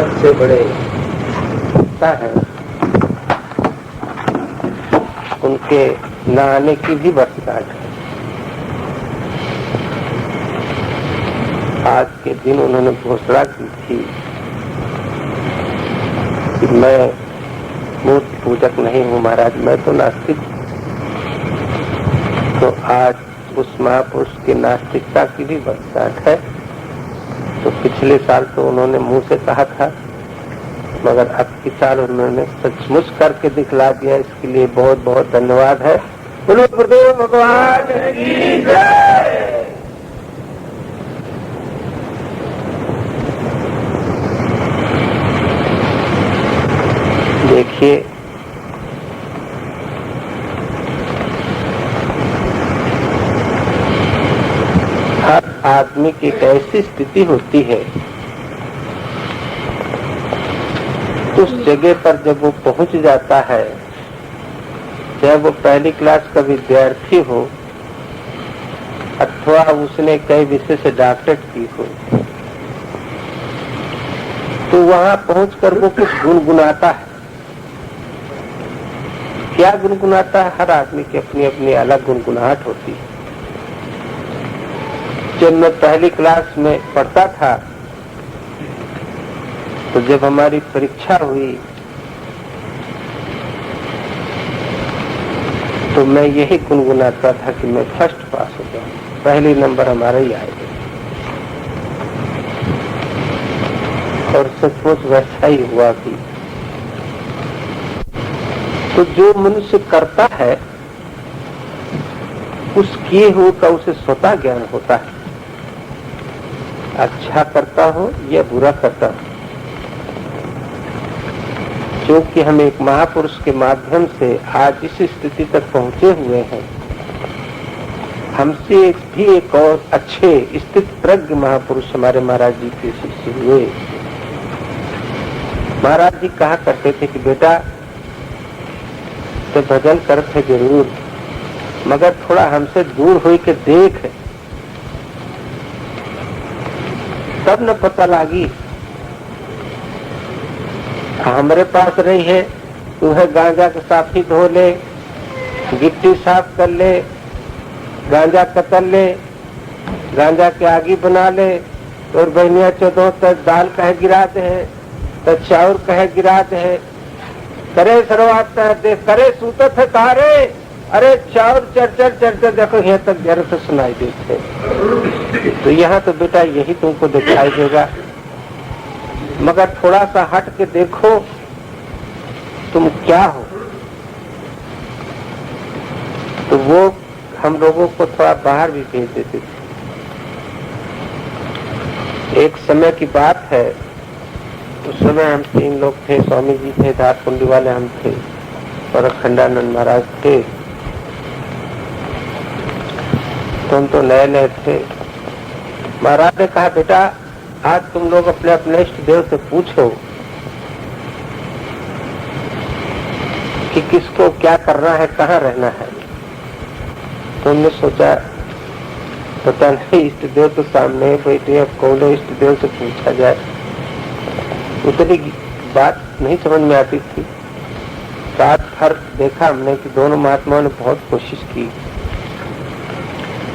सबसे बड़े पिता है, उनके नहाने की भी वर्षगांठ है। आज के दिन उन्होंने घोषणा की थी कि मैं मूर्ति पूजक नहीं हूँ महाराज, मैं तो नास्तिक हूँ। तो आज उस महापुरुष की नास्तिकता की भी वर्षगांठ है। तो पिछले साल तो उन्होंने मुंह से कहा था, मगर अब की साल उन्होंने सचमुच करके दिखला दिया। इसके लिए बहुत बहुत धन्यवाद है। बोलो गुरुदेव भगवान की जय। देखिए, हर आदमी की एक ऐसी स्थिति होती है, उस जगह पर जब वो पहुंच जाता है, चाहे वो पहली क्लास का विद्यार्थी हो अथवा उसने कई विषय से डॉक्टरेट की हो, तो वहां पहुंचकर वो कुछ गुनगुनाता है। क्या गुनगुनाता है? हर आदमी की अपनी अपनी अलग गुनगुनाहट होती है। जब मैं पहली क्लास में पढ़ता था, तो जब हमारी परीक्षा हुई तो मैं यही गुनगुनाता था कि मैं फर्स्ट पास हो जाऊं, पहले नंबर हमारा ही आएगा। और सचमुच वैसा ही हुआ कि तो जो मनुष्य करता है उस किए हुए का उसे स्वतः ज्ञान होता है, अच्छा करता हो या बुरा करता हो। जो कि हम एक महापुरुष के माध्यम से आज इस स्थिति तक पहुंचे हुए हैं, हमसे भी एक और अच्छे स्थित प्रज्ञ महापुरुष हमारे महाराज जी के शिष्य हुए। महाराज जी कहा करते थे कि बेटा तो भजन करते जरूर, मगर थोड़ा हमसे दूर हो के देख, तब न पता लगी। हमारे पास रही है, तू है गांजा के साथी धो ले, गिट्टी साफ कर ले, गांजा कतर ले, गांजा के आगी बना ले, और बहनिया चौदह तक दाल कहे गिरा दे, तो चाउर कहे गिरा दे, करे सर्वात दे, करे सूतत है तारे, अरे चाउर चर्चर चर्चर देखो यहाँ तक जरा से सुनाई देते। तो यहाँ तो बेटा यही तुमको दिखाई देगा, मगर थोड़ा सा हट के देखो तुम क्या हो। तो वो हम लोगों को थोड़ा बाहर भी भेज देते थे। एक समय की बात है, उस समय हम 3 लोग थे, स्वामी जी थे, धारकुंडी वाले हम थे और अखंडानंद महाराज थे। तो हम तो नए नए थे। महाराज ने कहा बेटा आज तुम लोग अपने अपने इष्ट देव से पूछो कि किसको क्या करना है, कहाँ रहना है। तो हमने सोचा पता नहीं, इष्ट देव तो सामने बैठे, अब कौन इष्ट देव से पूछा जाए। उतनी बात नहीं समझ में आती थी। रात भर देखा हमने कि दोनों महात्माओं ने बहुत कोशिश की,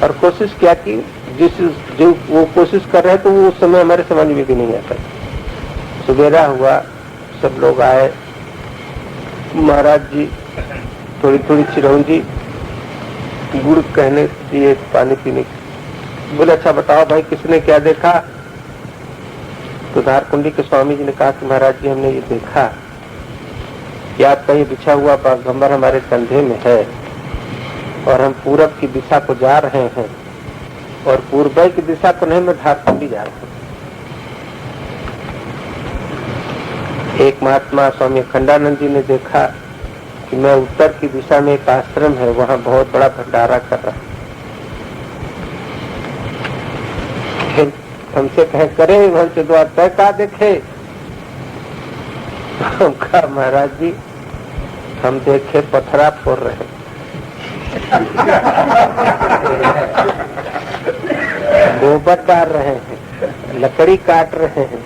और कोशिश क्या की, जो वो कोशिश कर रहे थे वो उस समय हमारे समझ में भी नहीं आता। सुबेरा हुआ, सब लोग आए, महाराज जी थोड़ी थोड़ी चिरौंजी गुड़ कहने दिए पानी पीने की। बोले अच्छा बताओ भाई किसने क्या देखा। तो धारकुंडी के स्वामी जी ने कहा कि महाराज जी हमने ये देखा कि आपका ये बिछा हुआ बागंबर हमारे कंधे में है और हम पूरब की दिशा को जा रहे हैं, और पूर्व की दिशा को नहीं, मैं धारकुंडी जा रहा हूँ। एक महात्मा स्वामी अखंडानंद जी ने देखा कि मैं उत्तर की दिशा में एक आश्रम है, वहां बहुत बड़ा भंडारा कर रहा हूँ। फिर हमसे कहे करे वंश द्वार तय का देखे। हम कहा महाराज जी हम देखे पथरा फोड़ रहे, गोबर डाल रहे हैं, लकड़ी काट रहे हैं,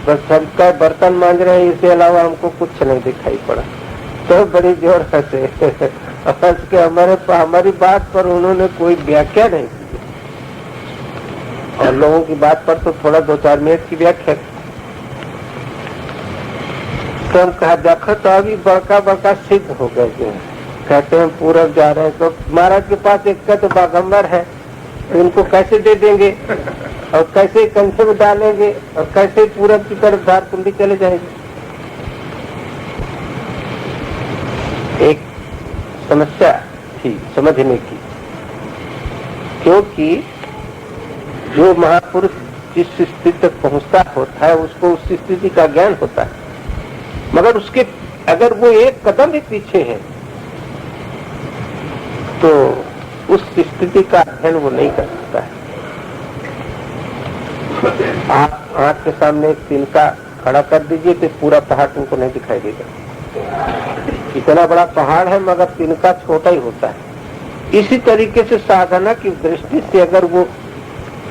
बस सबका बर्तन मांज रहे हैं, इसके अलावा हमको कुछ नहीं दिखाई पड़ा। तो बड़ी जोर हंसे। हंस के हमारी बात पर उन्होंने कोई व्याख्या नहीं की, और लोगों की बात पर तो थोड़ा 2-4 मिनट की व्याख्या। तो हम कहा देखो तो अभी बड़का सिद्ध हो गए जो है। कहते हैं पूरब जा रहे हैं, तो महाराज के पास एक का तो बागंबर है, तो इनको कैसे दे देंगे और कैसे कंधे में डालेंगे और कैसे पूरब की तरफ धार कुंडी चले जाएंगे। एक समस्या थी समझने की, क्योंकि जो महापुरुष जिस स्थिति तक पहुंचता होता है उसको उस स्थिति का ज्ञान होता है, मगर उसके अगर वो एक कदम भी पीछे है तो उस स्थिति का अध्ययन वो नहीं कर सकता है। आप आंख के सामने एक तिनका खड़ा कर दीजिए तो पूरा पहाड़ तुमको नहीं दिखाई देगा। इतना बड़ा पहाड़ है मगर तिनका छोटा ही होता है। इसी तरीके से साधना की दृष्टि से अगर वो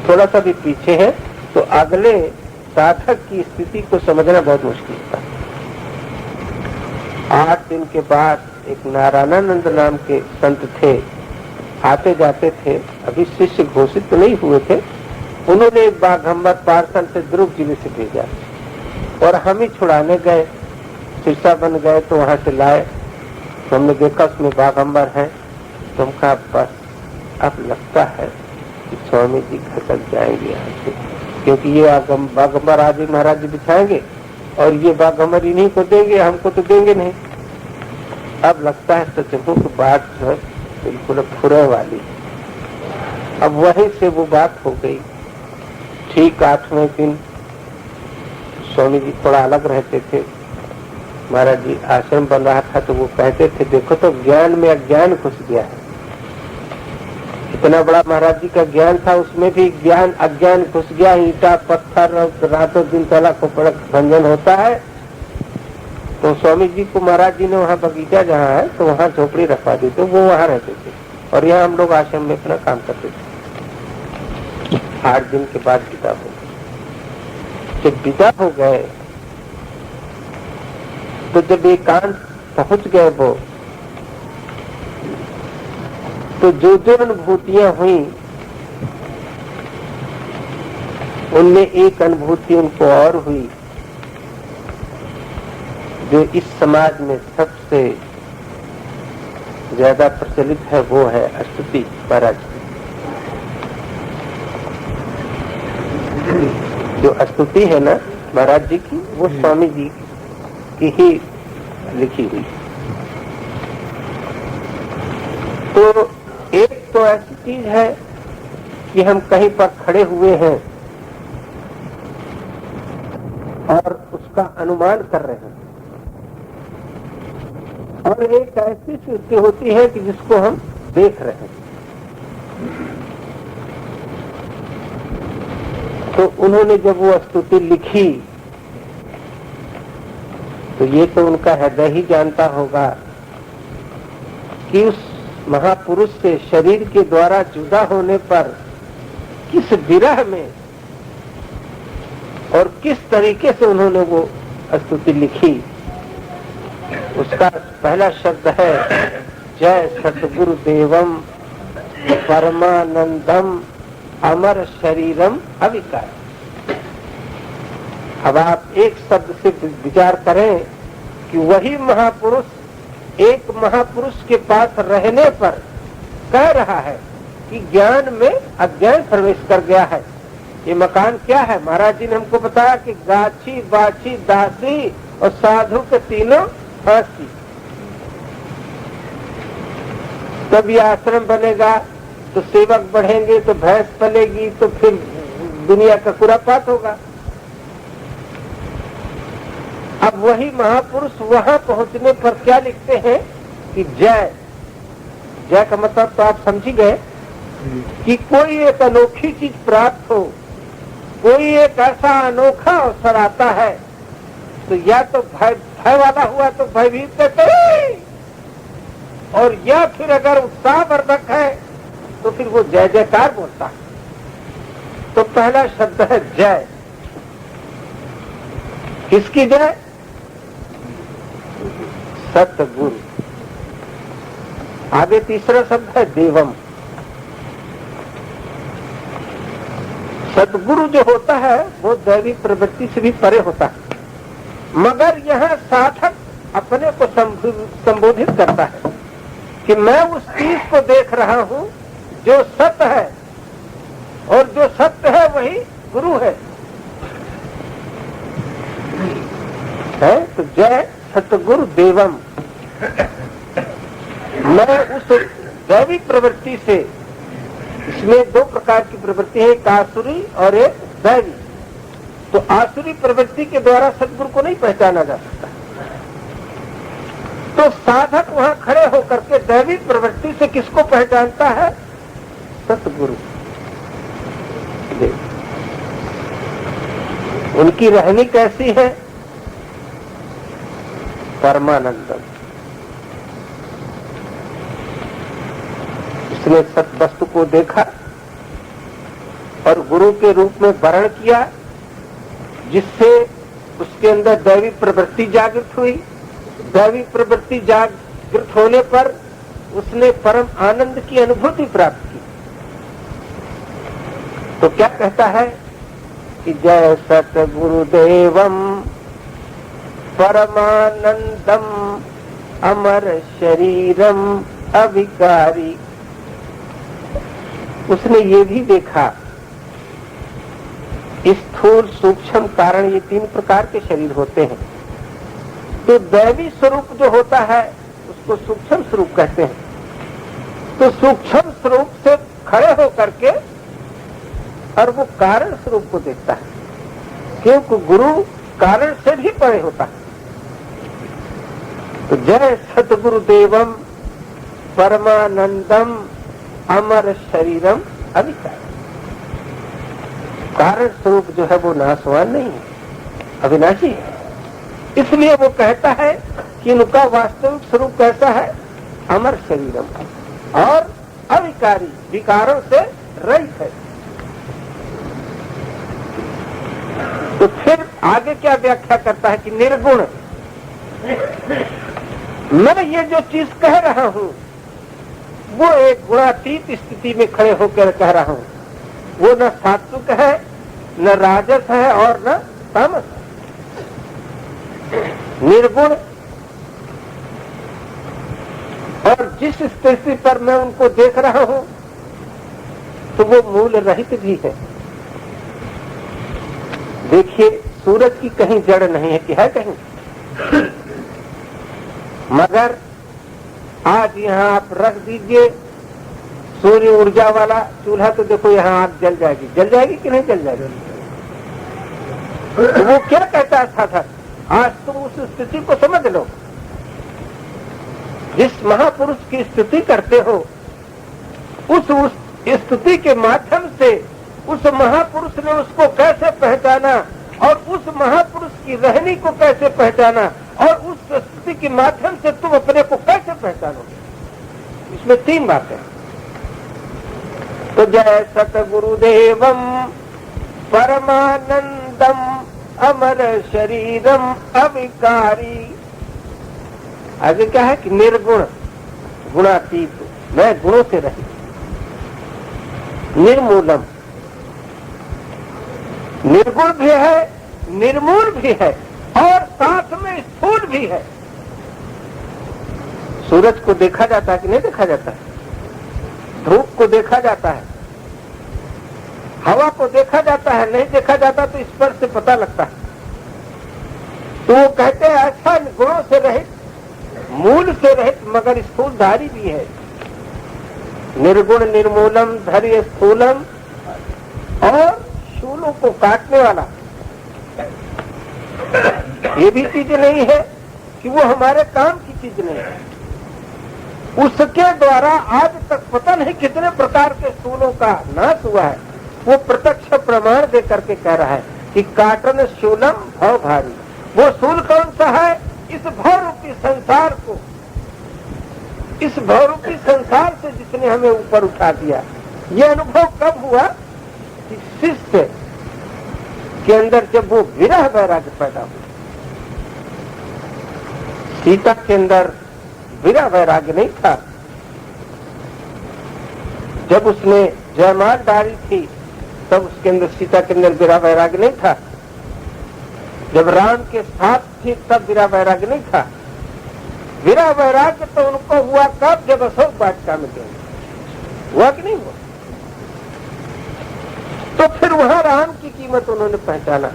थोड़ा सा भी पीछे है तो अगले साधक की स्थिति को समझना बहुत मुश्किल होता है। 8 दिन के बाद एक नारायणानंद नाम के संत थे, आते जाते थे, अभी शिष्य घोषित तो नहीं हुए थे। उन्होंने एक बाघंबर पार्सल से दुर्ग जिले से भेजा और हम ही छुड़ाने गए, सिरसा बन गए तो वहां से लाए। तो हमने देखा उसमें बाघंबर है, तो हम कहा बस अब लगता है कि स्वामी जी खसक जाएंगे यहाँ से, क्योंकि ये बाघंबर आज ही महाराज जी बिछाएंगे और ये बाघंबर इन्हीं को देंगे, हमको तो देंगे नहीं। अब लगता है सचमुच की बात जो है बिल्कुल फुरे वाली। अब वहीं से वो बात हो गई। ठीक 8वें दिन स्वामी जी थोड़ा अलग रहते थे, महाराज जी आश्रम बन रहा था, तो वो कहते थे देखो तो ज्ञान में अज्ञान घुस गया है। इतना बड़ा महाराज जी का ज्ञान था, उसमें भी ज्ञान अज्ञान घुस गया। ईंटा पत्थर और रातों दिन तला को भंजन होता है। तो स्वामी जी को महाराज जी ने वहाँ बगीचा जहाँ है तो वहाँ झोपड़ी रखवा दी, तो वो वहाँ रहते थे और यहाँ हम लोग आश्रम में अपना काम करते थे। 8 दिन के बाद विदा हो गए। जब विदा हो गए तो जब एकांत पहुंच गए वो, तो जो जो अनुभूतियां हुई उनमें एक अनुभूति उनको और हुई जो इस समाज में सबसे ज्यादा प्रचलित है, वो है स्तुति महाराज। जो स्तुति है ना महाराज जी की, वो स्वामी जी की ही लिखी हुई। तो एक तो ऐसी चीज है कि हम कहीं पर खड़े हुए हैं और उसका अनुमान कर रहे हैं, और एक ऐसी स्थिति होती है कि जिसको हम देख रहे हैं। तो उन्होंने जब वो स्तुति लिखी तो ये तो उनका हृदय ही जानता होगा कि उस महापुरुष से शरीर के द्वारा जुदा होने पर किस विरह में और किस तरीके से उन्होंने वो स्तुति लिखी। उसका पहला शब्द है जय सतगुरु देवम परमानंदम अमर शरीरम अविकार। अब आप एक शब्द से विचार करें कि वही महापुरुष एक महापुरुष के पास रहने पर कह रहा है कि ज्ञान में अज्ञान प्रवेश कर गया है। ये मकान क्या है? महाराज जी ने हमको बताया कि गाछी बाछी दासी और साधु के तीनों फांसी। तब ये आश्रम बनेगा तो सेवक बढ़ेंगे तो भैंस पलेगी तो फिर दुनिया का खुरापात होगा। अब वही महापुरुष वहां पहुंचने पर क्या लिखते हैं कि जय। जय का मतलब तो आप समझ गए कि कोई एक अनोखी चीज प्राप्त हो, कोई एक ऐसा अनोखा अवसर आता है तो या तो भय वाला हुआ तो भयभीत करते, और या फिर अगर उत्साहवर्धक है तो फिर वो जय जयकार बोलता है। तो पहला शब्द है जय। किसकी जय? सतगुरु। आगे तीसरा शब्द है देवम। सतगुरु जो होता है वो दैवी प्रवृत्ति से भी परे होता है, मगर यह साधक अपने को संबोधित करता है कि मैं उस चीज को देख रहा हूं जो सत्य है, और जो सत्य है वही गुरु है। तो जय सतगुरु देवम। मैं उस दैवी प्रवृत्ति से, इसमें दो प्रकार की प्रवृत्ति है, एक आसुरी और एक दैवी। तो आसुरी प्रवृत्ति के द्वारा सतगुरु को नहीं पहचाना जा सकता, तो साधक वहां खड़े होकर के दैवी प्रवृत्ति से किसको पहचानता है? सतगुरु। उनकी रहनी कैसी है? परमानंदम। उसने सत वस्तु को देखा और गुरु के रूप में वर्ण किया, जिससे उसके अंदर दैवी प्रवृत्ति जागृत हुई। दैवी प्रवृत्ति जागृत होने पर उसने परम आनंद की अनुभूति प्राप्त की। तो क्या कहता है कि जय सतगुरुदेवम परमानंदम अमर शरीरम अविकारी। उसने ये भी देखा, स्थूल सूक्ष्म कारण, ये तीन प्रकार के शरीर होते हैं। तो दैवी स्वरूप जो होता है उसको सूक्ष्म स्वरूप कहते हैं। तो सूक्ष्म स्वरूप से खड़े होकर के और वो कारण स्वरूप को देखता है, क्योंकि गुरु कारण से भी परे होता है। तो जय सतगुरुदेवम परमानंदम अमर शरीरम अविकारी। कारण स्वरूप जो है वो नाशवान नहीं है, अविनाशी है। इसलिए वो कहता है कि उनका वास्तविक स्वरूप कैसा है? अमर शरीरम और अविकारी, विकारों से रहित है। तो फिर आगे क्या व्याख्या करता है कि निर्गुण। मैं ये जो चीज कह रहा हूं वो एक गुणातीत स्थिति में खड़े होकर कह रहा हूं। वो न सात्विक है, न राजस है और न तामस है। निर्गुण। और जिस स्थिति पर मैं उनको देख रहा हूं तो वो मूल रहित भी है। देखिए, सूरज की कहीं जड़ नहीं है कि है कहीं, मगर आज यहाँ आप रख दीजिए सूर्य ऊर्जा वाला चूल्हा, तो देखो यहाँ आग जल जाएगी। जल जाएगी कि नहीं जल जाएगी? तो वो क्या कहता है साधक? आज तुम उस स्थिति को समझ लो, जिस महापुरुष की स्तुति करते हो, उस स्तुति के माध्यम से उस महापुरुष ने उसको कैसे पहचाना और उस महापुरुष की रहनी को कैसे पहचाना, और उस स्तुति के माध्यम से तुम अपने को कैसे पहचानोगे। इसमें तीन बातें। तो जय सतगुरुदेवम परमानंदम अमर शरीरम अविकारी। आगे क्या है कि निर्गुण, गुणातीत, मैं गुणों से रहित। निर्मूलम, निर्गुण भी है, निर्मूल भी है और साथ में स्थूल भी है। सूरज को देखा जाता है कि नहीं देखा जाता है? धूप को देखा जाता है, हवा को देखा जाता है, नहीं देखा जाता तो स्पर्श से पता लगता है। तो वो कहते हैं ऐसा गुणों से रहित, मूल से रहित मगर स्थूलधारी भी है। निर्गुण निर्मूलम धैर्य स्थूलम, और शूलों को काटने वाला। ये भी चीज नहीं है कि वो हमारे काम की चीज नहीं है। उसके द्वारा आज तक पता नहीं कितने प्रकार के शूलों का नाश हुआ है। वो प्रत्यक्ष प्रमाण दे करके कह रहा है कि काटन शूलम भव भारी। वो शूल कौन सा है? इस भवरूपी संसार को, इस भवरूपी संसार से जिसने हमें ऊपर उठा दिया। ये अनुभव कब हुआ कि शिष्य के अंदर जब वो विरह वैराग्य पैदा हुआ। सीता के अंदर वीरा वैराग्य नहीं था। जब उसने जयमाल डाली थी तब उसके अंदर, सीता के अंदर वीरा वैराग्य नहीं था। जब राम के साथ थी तब वीरा वैराग्य नहीं था। वीरा वैराग्य तो उनको हुआ कब? जब अशोक वाटिका में गए। हुआ कि नहीं हुआ? तो फिर वहां राम की कीमत उन्होंने पहचाना,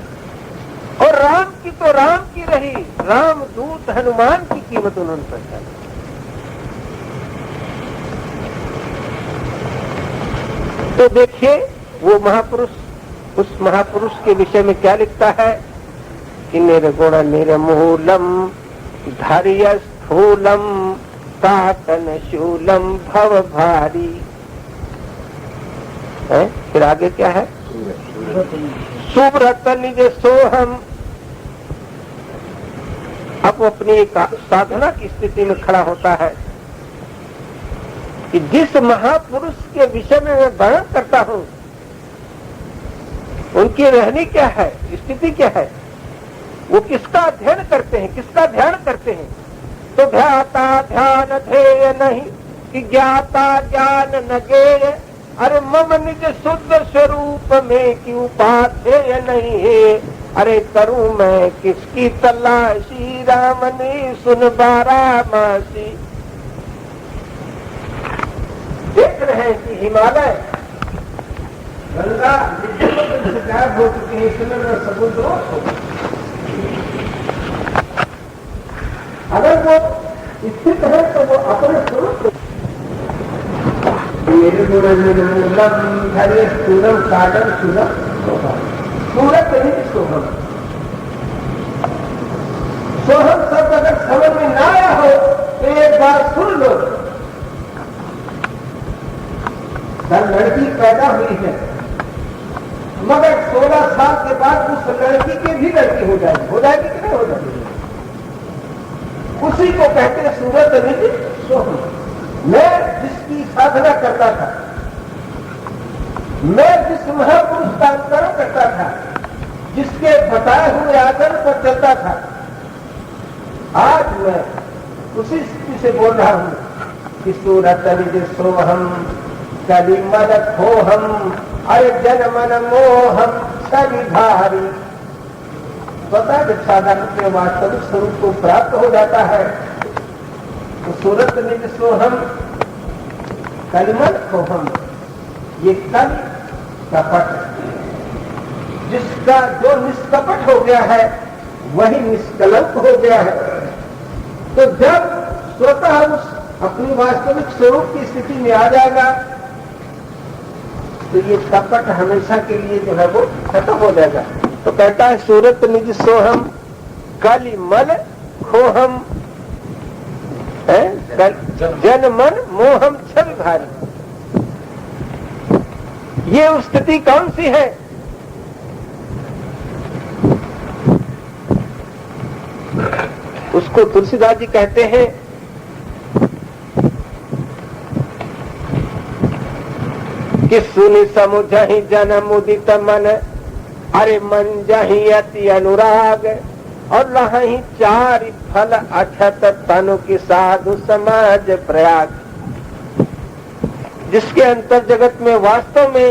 और राम की तो राम की रही, राम दूत हनुमान की कीमत उन्होंने पहचाना। तो देखिए वो महापुरुष, उस महापुरुष के विषय में क्या लिखता है कि निर्गुण निर्मूलम धैर्य स्थूलम तातन शूलम भव भारी है। फिर आगे क्या है? सुब्रत निज सोहम। अब वो अपनी एक साधना की स्थिति में खड़ा होता है कि जिस महापुरुष के विषय में मैं वर्णन करता हूं उनकी रहनी क्या है, स्थिति क्या है, वो किसका अध्ययन करते हैं, किसका ध्यान करते हैं। तो ध्याता ध्यान ध्येय नहीं कि ज्ञाता ज्ञान न गेय। अरे मम निज शुद्ध स्वरूप में कि उपाध्याय नहीं है। अरे करूं मैं किसकी तलाशी, राम ने सुन बारामासी। देख रहे हैं कि हिमालय गंगा से गायब हो चुके हैं, इसमें समुद्रों हो। अगर वो स्थित है तो वो अपने स्वरूप सूरम सागर सुलभ सूरत नहीं सोहम। सोहम शब्द अगर समझ में ना आया हो तो एक बार सुन लो। लड़की पैदा हुई है मगर 16 साल के बाद उस लड़की की भी लड़की हो जाएगी। हो जाएगी कि नहीं हो जाएगी? उसी को कहते हैं सूरत निधि सोहम। मैं जिसकी साधना करता था, मैं जिस महापुरुष का अनुकरण करता था, जिसके बताए हुए आचरण पर चलता था, आज मैं उसी स्थिति से बोल रहा हूं कि सूरत निधि सोहम कलिमल खोहम। अरे जन मन मोहम छवि भारी। पता जब साधक के वास्तविक स्वरूप को प्राप्त हो जाता है तो सूरत निज सोहम कलिमल खोहम। ये कल कपट, जिसका जो निष्कपट हो गया है वही निष्कलंक हो गया है। तो जब स्वतः उस अपनी वास्तविक स्वरूप की स्थिति में आ जाएगा तो ये कपट हमेशा के लिए जो है वो खत्म हो जाएगा। तो कहता है सूरत निज सोहम कलिमल खोहम है, जन मन मोहम छवि भारी। ये स्थिति कौन सी है? उसको तुलसीदास जी कहते हैं कि सुनि समुझहि जन मुदित मन। अरे मन जहि अति अनुराग और लहहि चारि फल अछत तनु की साधु समाज प्रयाग। जिसके अंतर जगत में वास्तव में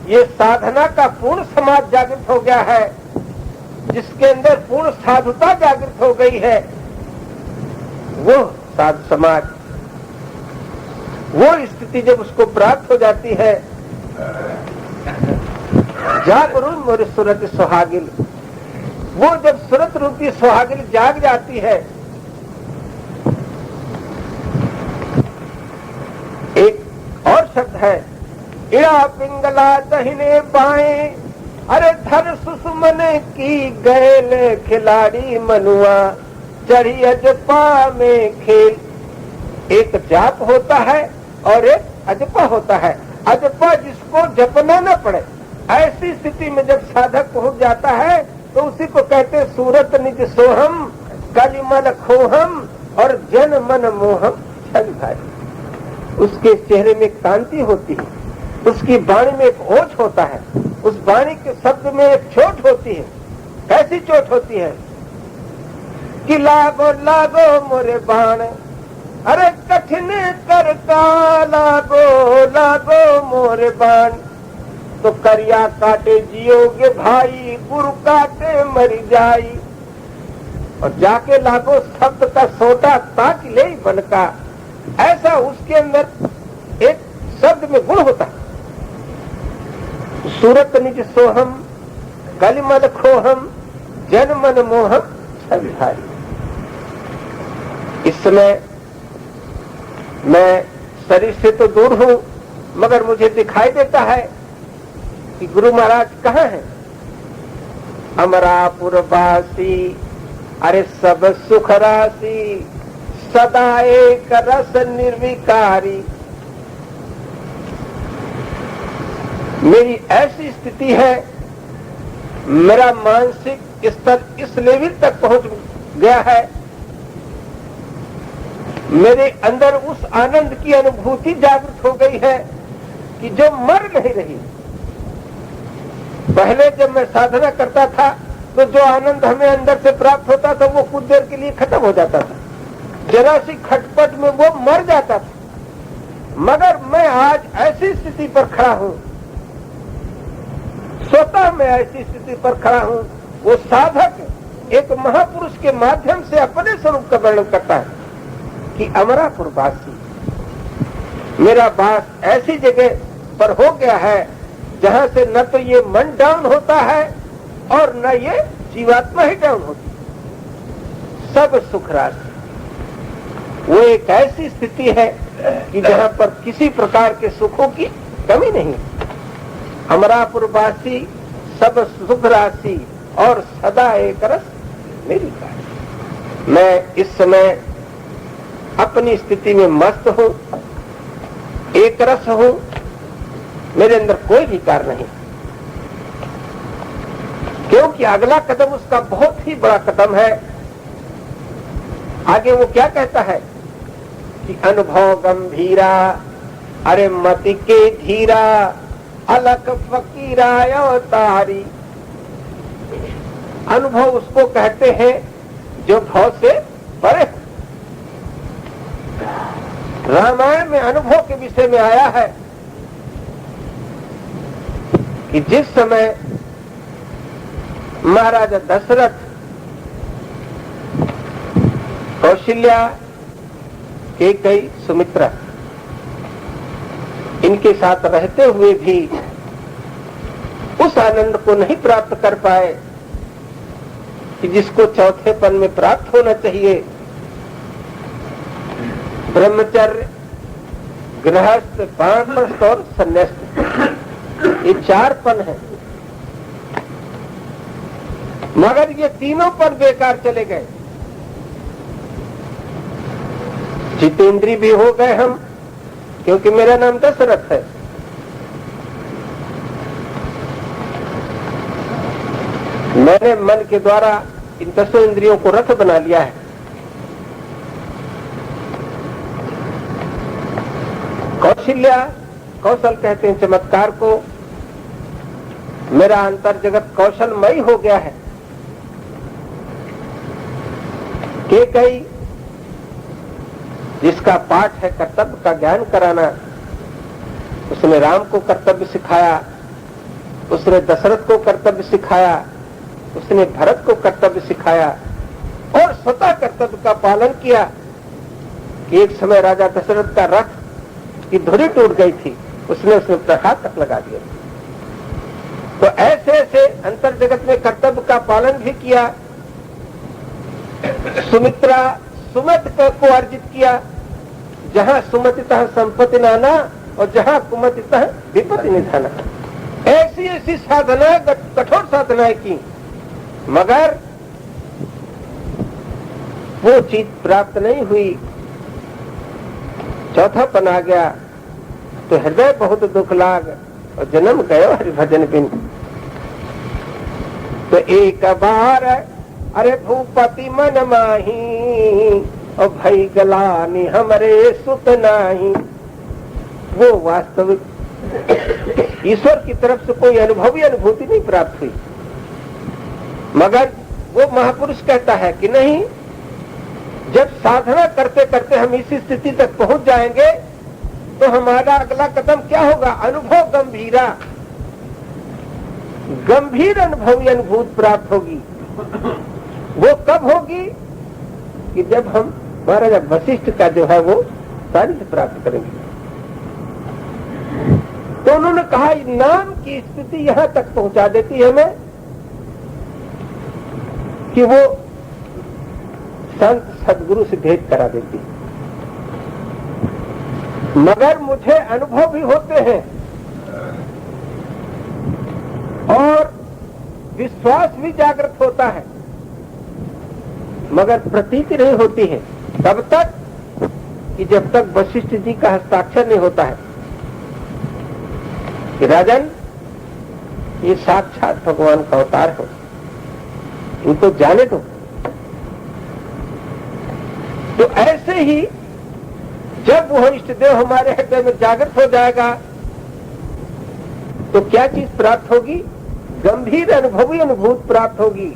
ये साधना का पूर्ण समाज जागृत हो गया है, जिसके अंदर पूर्ण साधुता जागृत हो गई है, वो साधु समाज, वो स्थिति जब उसको प्राप्त हो जाती है, जागरूम मोर सुरत सुहागिल, वो जब सुरत रूपी सुहागिल जाग जाती है। एक और शब्द है इड़ा पिंगला दहिने बाएं। अरे धर सुषमन की गैल खिलाड़ी मनुआ चढ़ी अजपा में खेल। एक जाप होता है और एक अजपा होता है। अजपा जिसको जपना न पड़े, ऐसी स्थिति में जब साधक पहुंच जाता है तो उसी को कहते हैं सूरत निज सोहम कलिमल खोहम और जन मन मोहम छवि भारी। उसके चेहरे में कांति होती है, उसकी वाणी में एक ओज होता है, उस वाणी के शब्द में एक चोट होती है। कैसी चोट होती है? कि लागो लागो मोरे बाण, अरे कठिन कर का लागो लागो मोरे बाण। तो करिया काटे जियोगे भाई, गुरु काटे मर जाई। और जाके लागो शब्द का सोटा ताक ले बन का, ऐसा उसके अंदर एक शब्द में गुण होता है। सूरत निज सोहम, कलिमल खोहम, जन मन मोहम सविधारी। इस समय मैं शरीर से तो दूर हूं, मगर मुझे दिखाई देता है कि गुरु महाराज कहाँ हैं। अमरापुर वासी, अरे सब सुख राशि, सदा एक रस निर्विकारी। मेरी ऐसी स्थिति है, मेरा मानसिक स्तर इस लेवल तक पहुंच गया है, मेरे अंदर उस आनंद की अनुभूति जागृत हो गई है कि जो मर नहीं रही। पहले जब मैं साधना करता था तो जो आनंद हमें अंदर से प्राप्त होता था वो कुछ देर के लिए खत्म हो जाता था, जरा सी खटपट में वो मर जाता था। मगर मैं आज ऐसी स्थिति पर खड़ा हूं, स्वतः मैं ऐसी स्थिति पर खड़ा हूं। वो साधक एक महापुरुष के माध्यम से अपने स्वरूप का वर्णन करता है कि अमरापुर वासी, मेरा वास ऐसी जगह पर हो गया है जहां से न तो ये मन डाउन होता है और न ये जीवात्मा ही डाउन होती, सब सुख राशि। वो एक ऐसी स्थिति है कि जहां पर किसी प्रकार के सुखों की कमी नहीं। अमरापुर वासी, सब सुख राशि और सदा एक रस मेरी कारी। मैं इस समय अपनी स्थिति में मस्त हूं, एक रस हूं, मेरे अंदर कोई विकार नहीं, क्योंकि अगला कदम उसका बहुत ही बड़ा कदम है। आगे वो क्या कहता है कि अनुभव गंभीरा, अरे मति के धीरा, अलग फकीरा अवतारी। अनुभव उसको कहते हैं जो भाव से परे। रामायण में अनुभव के विषय में आया है कि जिस समय महाराजा दशरथ कौशल्या, कैकेयी, सुमित्रा इनके साथ रहते हुए भी उस आनंद को नहीं प्राप्त कर पाए कि जिसको चौथेपन में प्राप्त होना चाहिए। ब्रह्मचर्य, गृहस्थ, वानप्रस्थ और संन्यास्त, ये 4 पन है। मगर ये तीनों पन बेकार चले गए। जितेंद्री भी हो गए हम, क्योंकि मेरा नाम दशरथ है। मैंने मन के द्वारा इन 10 इंद्रियों को रथ बना लिया है। कौशल्या, कौशल कहते हैं चमत्कार को। मेरा अंतर जगत कौशलमयी हो गया है। कैकेयी, जिसका पाठ है कर्तव्य का ज्ञान कराना, उसने राम को कर्तव्य सिखाया, उसने दशरथ को कर्तव्य सिखाया, उसने भरत को कर्तव्य सिखाया और स्वतः कर्तव्य का पालन किया कि एक समय राजा दशरथ का रथ की धुरी टूट गई थी, उसने उसमें प्रहार तक लगा दिया। तो ऐसे ऐसे अंतर जगत में कर्तव्य का पालन भी किया। सुमित्रा, सुमत को अर्जित किया। जहां सुमतितः संपत्ति नाना और जहां कुमतितः विपत्ति निधाना। ऐसी ऐसी साधना, कठोर साधनाएं की, मगर वो चीज प्राप्त नहीं हुई। चौथापन आ गया तो हृदय बहुत दुख लाग और जन्म गयो हरिभजन बिन। तो एक बार अरे भूपति मन माही और भई गलानी हमरे सुत नाही। वो वास्तविक ईश्वर की तरफ से कोई अनुभूति नहीं प्राप्त हुई, मगर वो महापुरुष कहता है कि नहीं, जब साधना करते करते हम इस स्थिति तक पहुंच जाएंगे तो हमारा अगला कदम क्या होगा? अनुभव गंभीरा, गंभीर अनुभूति प्राप्त होगी। वो कब होगी? कि जब हम महाराजा वशिष्ठ का जो है वो सानिध्य प्राप्त करेंगे। तो उन्होंने कहा नाम की स्थिति यहां तक पहुंचा देती है हमें कि वो संत सदगुरु से भेंट करा देती है। मगर मुझे अनुभव भी होते हैं और विश्वास भी जागृत होता है, मगर प्रतीति नहीं होती है। तब तक कि जब तक वशिष्ठ जी का हस्ताक्षर नहीं होता है कि राजन ये साक्षात भगवान का अवतार है, इनको जाने दो। तो ऐसे ही जब वो इष्ट देव हमारे हृदय में जागृत हो जाएगा तो क्या चीज प्राप्त होगी? गंभीर अनुभवी अनुभूति प्राप्त होगी।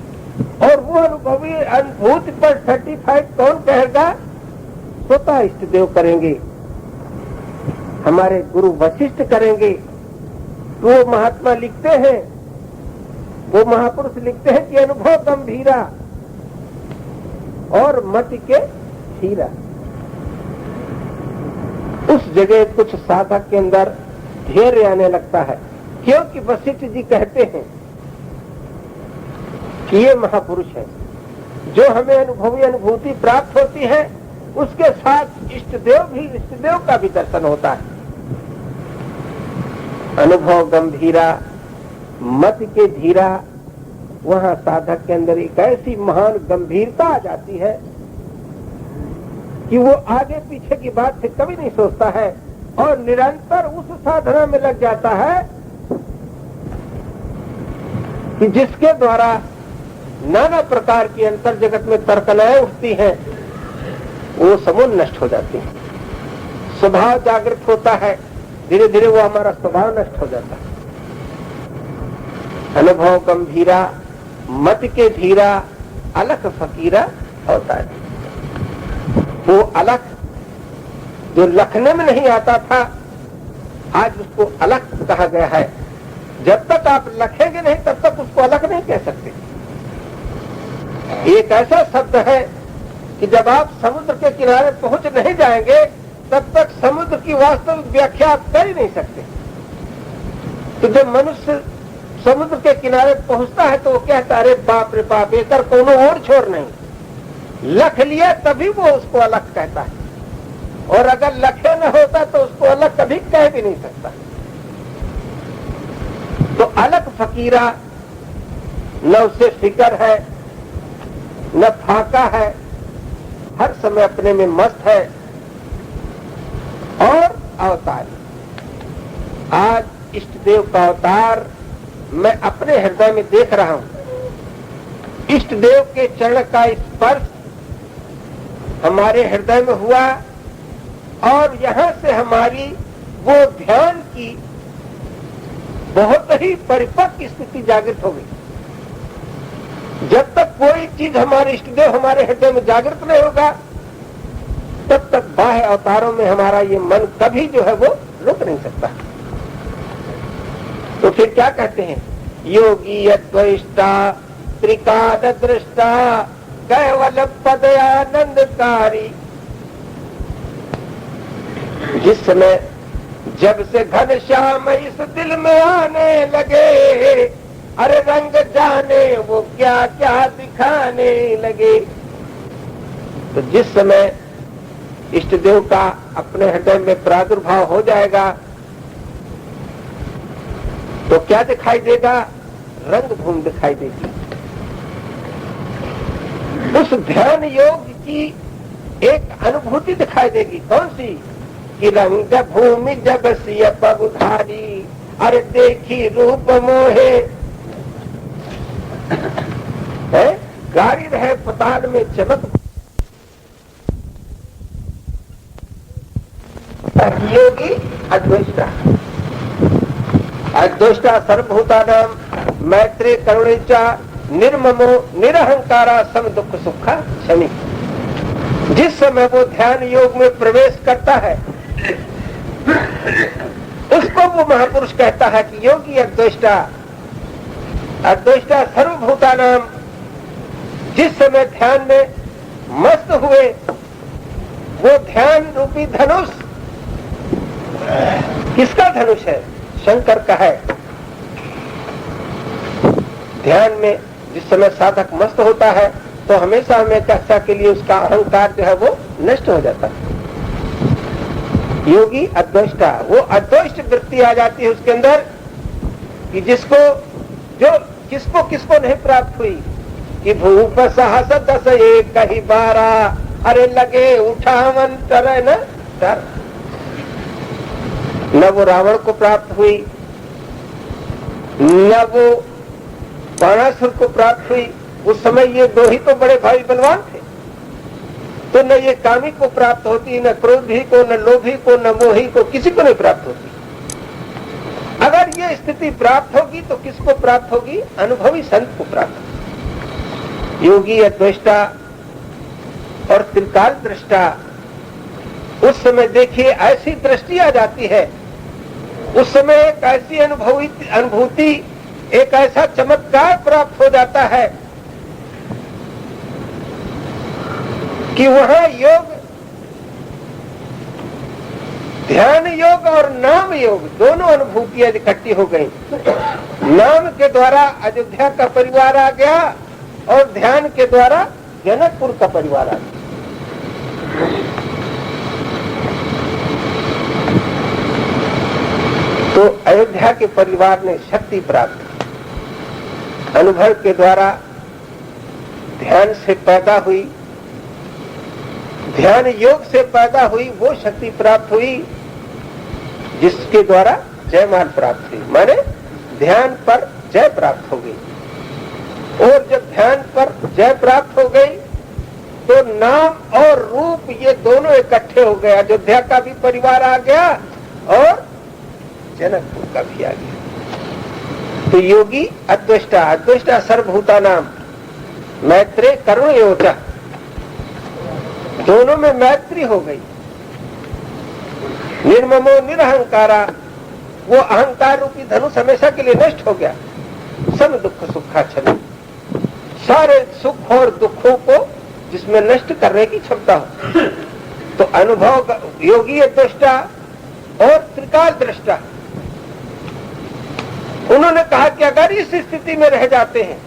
और वो अनुभवी अनुभूति पर सर्टिफाइड कौन कहेगा? स्वतः इष्ट देव करेंगे, हमारे गुरु वशिष्ठ करेंगे। वो महात्मा लिखते हैं, वो महापुरुष लिखते हैं कि अनुभव गंभीरा और मति के धीरा। उस जगह कुछ साधक के अंदर धैर्य आने लगता है, क्योंकि वशिष्ठ जी कहते हैं कि ये महापुरुष है जो हमें अनुभवी अनुभूति प्राप्त होती है, उसके साथ इष्ट देव का भी दर्शन होता है। अनुभव गंभीरा, मत के धीरा, वहां साधक के अंदर एक ऐसी महान गंभीरता आ जाती है कि वो आगे पीछे की बात से कभी नहीं सोचता है और निरंतर उस साधना में लग जाता है कि जिसके द्वारा नाना प्रकार की अंतर जगत में तर्कनाएं उठती हैं, वो समूह नष्ट हो जाती है। स्वभाव जागृत होता है, धीरे धीरे वो हमारा स्वभाव नष्ट हो जाता है। अनुभव गंभीरा, मत के धीरा, अलख फकीरा होता है। वो अलख जो लखने में नहीं आता था, आज उसको अलख कहा गया है। जब तक आप लखेंगे नहीं तब तक उसको अलग नहीं कह सकते। एक ऐसा शब्द है कि जब आप समुद्र के किनारे पहुंच नहीं जाएंगे तब तक समुद्र की वास्तविक व्याख्या आप कर ही नहीं सकते। तो जब मनुष्य समुद्र के किनारे पहुंचता है तो वो कहता है, अरे बाप रे बाप, एकर कोनो और छोर नहीं, लख लिया तभी वो उसको अलग कहता है, और अगर लखे न होता तो उसको अलग कभी कह भी नहीं सकता। तो अलग फकीरा, न उसे फिक्र है न फाका है, हर समय अपने में मस्त है। और अवतारी, आज इष्ट देव का अवतार मैं अपने हृदय में देख रहा हूं। इष्ट देव के चरण का स्पर्श हमारे हृदय में हुआ और यहां से हमारी वो ध्यान की बहुत ही परिपक्व स्थिति जागृत हो गई। जब तक कोई चीज हमारे इष्ट देव हमारे हृदय में जागृत नहीं होगा तब तक बाह्य अवतारों में हमारा ये मन कभी जो है वो रुक नहीं सकता। तो फिर क्या कहते हैं? योगी यत्वष्टा त्रिकाद दृष्टा कैवल पद आनंदकारी। जिस समय जब से घनश्याम इस दिल में आने लगे, अरे रंग जाने वो क्या क्या दिखाने लगे। तो जिस समय इष्ट देव का अपने हृदय में प्रादुर्भाव हो जाएगा तो क्या दिखाई देगा? रंग भूमि दिखाई देगी। उस ध्यान योग की एक अनुभूति दिखाई देगी। कौन सी? कि रंग भूमि जब सिय पगुधारी, अरे देखी रूप मोहे, गाड़ी रहे पताल में चमक। योगी अद्वेष्टा, अद्वेष्टा सर्वभूतानां मैत्री करुणेचा निर्ममो निरहंकारा सम दुख सुखा क्षमी। जिस समय वो ध्यान योग में प्रवेश करता है उसको वो महापुरुष कहता है कि योगी अद्वेष्टा, अद्वेष्टा सर्वभूतानाम। जिस समय ध्यान में मस्त हुए वो ध्यान रूपी धनुष, किसका धनुष है? शंकर का है। ध्यान में जिस समय साधक मस्त होता है तो हमेशा हमेशा के लिए उसका अहंकार जो है वो नष्ट हो जाता है। योगी अद्वेष्टा, वो अद्वेष्ट वृत्ति आ जाती है उसके अंदर कि किसको नहीं प्राप्त हुई कि भूप साहस 10 एक कहीं 12, अरे लगे उठावन करे न डर। न वो रावण को प्राप्त हुई, न वो बाणासुर को प्राप्त हुई। उस समय ये दो ही तो बड़े भाई बलवान थे, तो न ये कामी को प्राप्त होती, न क्रोधी को, न लोभी को, न मोही को, किसी को नहीं प्राप्त होती। अगर ये स्थिति प्राप्त होगी तो किसको प्राप्त होगी? अनुभवी संत को प्राप्त होगी। योगी अद्वेष्टा और त्रिकाल दृष्टा, उस समय देखिए ऐसी दृष्टि आ जाती है, उस समय एक ऐसी अनुभूति, एक ऐसा चमत्कार प्राप्त हो जाता है कि वहां योग, ध्यान योग और नाम योग दोनों अनुभूतियां इकट्ठी हो गई। नाम के द्वारा अयोध्या का परिवार आ गया और ध्यान के द्वारा जनकपुर का परिवार आ गया। तो अयोध्या के परिवार ने शक्ति प्राप्त की, अनुभव के द्वारा ध्यान से पैदा हुई, ध्यान योग से पैदा हुई वो शक्ति प्राप्त हुई जिसके द्वारा जयमाल प्राप्त हुई, माने ध्यान पर जय प्राप्त हो गई। और जब ध्यान पर जय प्राप्त हो गई तो नाम और रूप ये दोनों इकट्ठे हो गए। अयोध्या का भी परिवार आ गया और जनकपुर का भी आ गया। तो योगी अद्वेष्टा, अद्वेष्टा सर्वभूता नाम, मैत्रेय करुण योचा, दोनों में मैत्री हो गई। निर्ममो निरहंकारा, वो अहंकार रूपी धनुष हमेशा के लिए नष्ट हो गया। सब दुख सुखा छल, सारे सुख और दुखों को जिसमें नष्ट करने की क्षमता हो। तो अनुभव योगी दृष्टा और त्रिकाल दृष्टा, उन्होंने कहा कि अगर इस स्थिति में रह जाते हैं,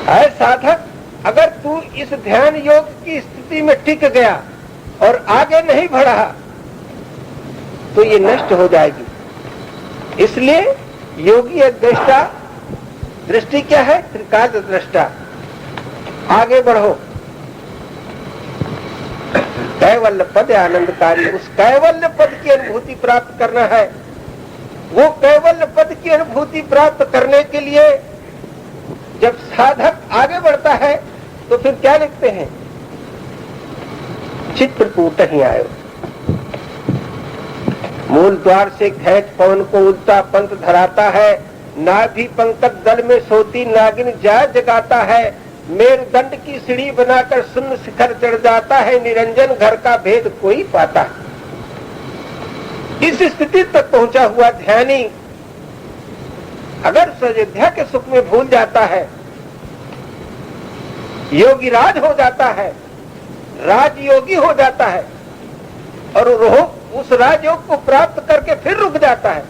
ऐ साधक, अगर तू इस ध्यान योग की स्थिति में टिक गया और आगे नहीं बढ़ा तो ये नष्ट हो जाएगी। इसलिए योगी दृष्टा, दृष्टि क्या है? त्रिकाल दृष्टा, आगे बढ़ो। कैवल्य पद आनंदकारी, उस कैवल्य पद की अनुभूति प्राप्त करना है। वो कैवल्य पद की अनुभूति प्राप्त करने के लिए जब साधक आगे बढ़ता है तो फिर क्या लिखते हैं? चित्रकूट ही आयो, मूल द्वार से खैच पवन को उल्टा पंथ धराता है। नाभि पंकज दल में सोती नागिन जाय जगाता है। मेरुदंड की सीढ़ी बनाकर शून्य शिखर चढ़ जाता है। निरंजन घर का भेद कोई पाता है। इस स्थिति तक पहुंचा हुआ ध्यानी अगर अयोध्या के सुख में भूल जाता है, योगी राज हो जाता है, राजयोगी हो जाता है और उस राजयोग को प्राप्त करके फिर रुक जाता है,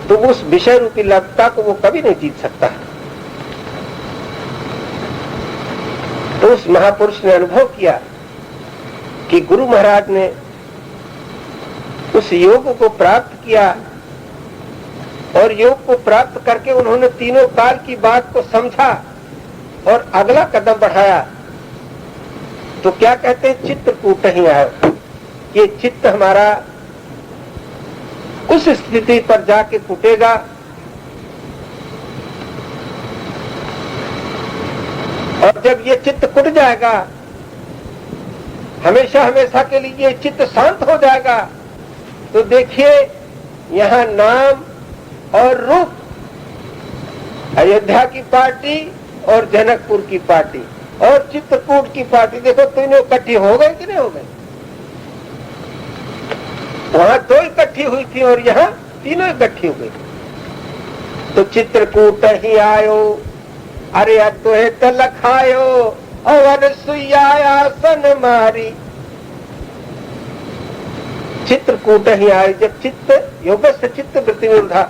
तो उस विषय रूपी लब्धता को वो कभी नहीं जीत सकता है। तो उस महापुरुष ने अनुभव किया कि गुरु महाराज ने उस योग को प्राप्त किया और योग को प्राप्त करके उन्होंने तीनों काल की बात को समझा और अगला कदम बढ़ाया। तो क्या कहते हैं? चित्रकूट ही आयो, ये चित्त हमारा उस स्थिति पर जाके कूटेगा और जब ये चित्त कुट जाएगा, हमेशा हमेशा के लिए ये चित्त शांत हो जाएगा, तो देखिए यहाँ नाम और रूप, अयोध्या की पार्टी और जनकपुर की पार्टी और चित्रकूट की पार्टी, देखो तीनों इकट्ठी हो गए कि नहीं हो गए? वहां दो इकट्ठी हुई थी और यहाँ तीनों इकट्ठी हो गई। तो चित्रकूट ही आयो, अरे अद्वैत लखायो और सुइया आसन मारी। चित्रकूट ही आए, जब चित्त योग से चित्त वृत्ति निरोधा,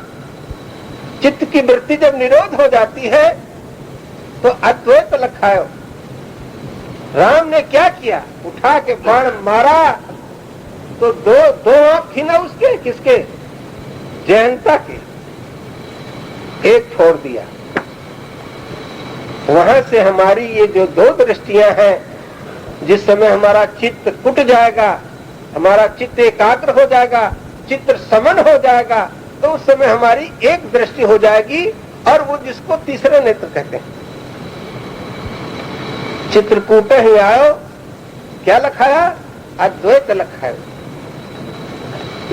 चित्त की वृत्ति जब निरोध हो जाती है तो अद्वैत लखायो। राम ने क्या किया? उठा के बाण मारा तो दो आंख थी ना उसके, किसके? जयंता के, एक छोड़ दिया। वहां से हमारी ये जो दो दृष्टियां हैं, जिस समय हमारा चित्त कुट जाएगा, हमारा चित्त एकाग्र हो जाएगा, चित्त समन हो जाएगा, तो उस समय हमारी एक दृष्टि हो जाएगी, और वो जिसको तीसरा नेत्र कहते हैं। चित्रकूट ही आयो, क्या लखाया? अद्वैत लखायो।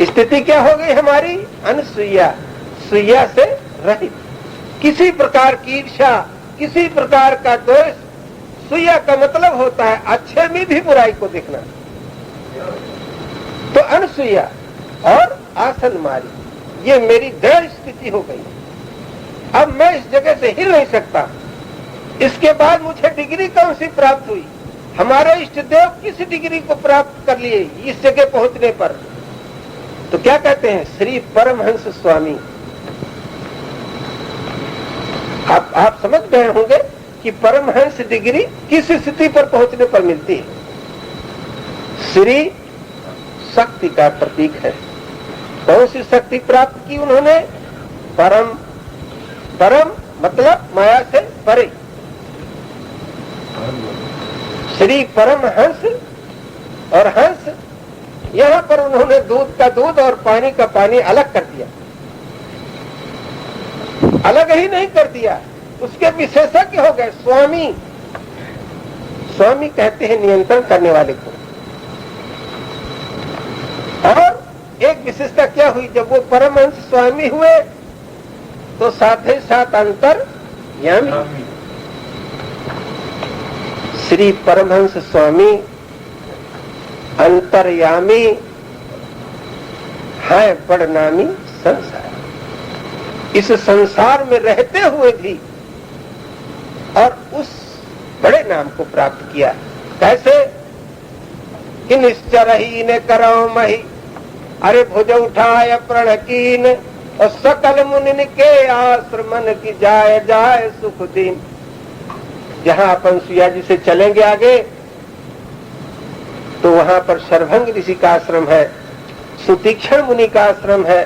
स्थिति क्या हो गई हमारी? अनसुईया, सुईया से रहित, किसी प्रकार की ईर्ष्या, किसी प्रकार का दोष। सुईया का मतलब होता है अच्छे में भी बुराई को देखना। तो अनसुईया और आसन मारी, ये मेरी दृढ़ स्थिति हो गई। अब मैं इस जगह से हिल नहीं सकता। इसके बाद मुझे डिग्री कौन सी प्राप्त हुई? हमारे इष्ट देव किस डिग्री को प्राप्त कर लिए इस जगह पहुंचने पर? तो क्या कहते हैं? श्री परमहंस स्वामी। आप समझ गए होंगे कि परमहंस डिग्री किस स्थिति पर पहुंचने पर मिलती है। श्री शक्ति का प्रतीक है। कौन सी शक्ति प्राप्त की उन्होंने? परम। परम मतलब माया से परे। श्री परमहंस और हंस, यहाँ पर उन्होंने दूध का दूध और पानी का पानी अलग कर दिया। अलग ही नहीं कर दिया, उसके विशेषज्ञ हो गए। स्वामी, स्वामी कहते हैं नियंत्रण करने वाले को। और एक विशेषता क्या हुई? जब वो परमहंस स्वामी हुए तो साथ ही साथ अंतर्यामी। श्री परमहंस स्वामी अंतर्यामी है, बड़नामी संसार। इस संसार में रहते हुए भी और उस बड़े नाम को प्राप्त किया। कैसे? कि निश्चरही ने करो मही, अरे भुज उठाय प्रण कीन, और सकल मुनि के आश्रमन की जाय जाय सुख दीन। जहां अपन सुया जी से चलेंगे आगे तो वहां पर शरभंग ऋषि का आश्रम है, सुतीक्षण मुनि का आश्रम है।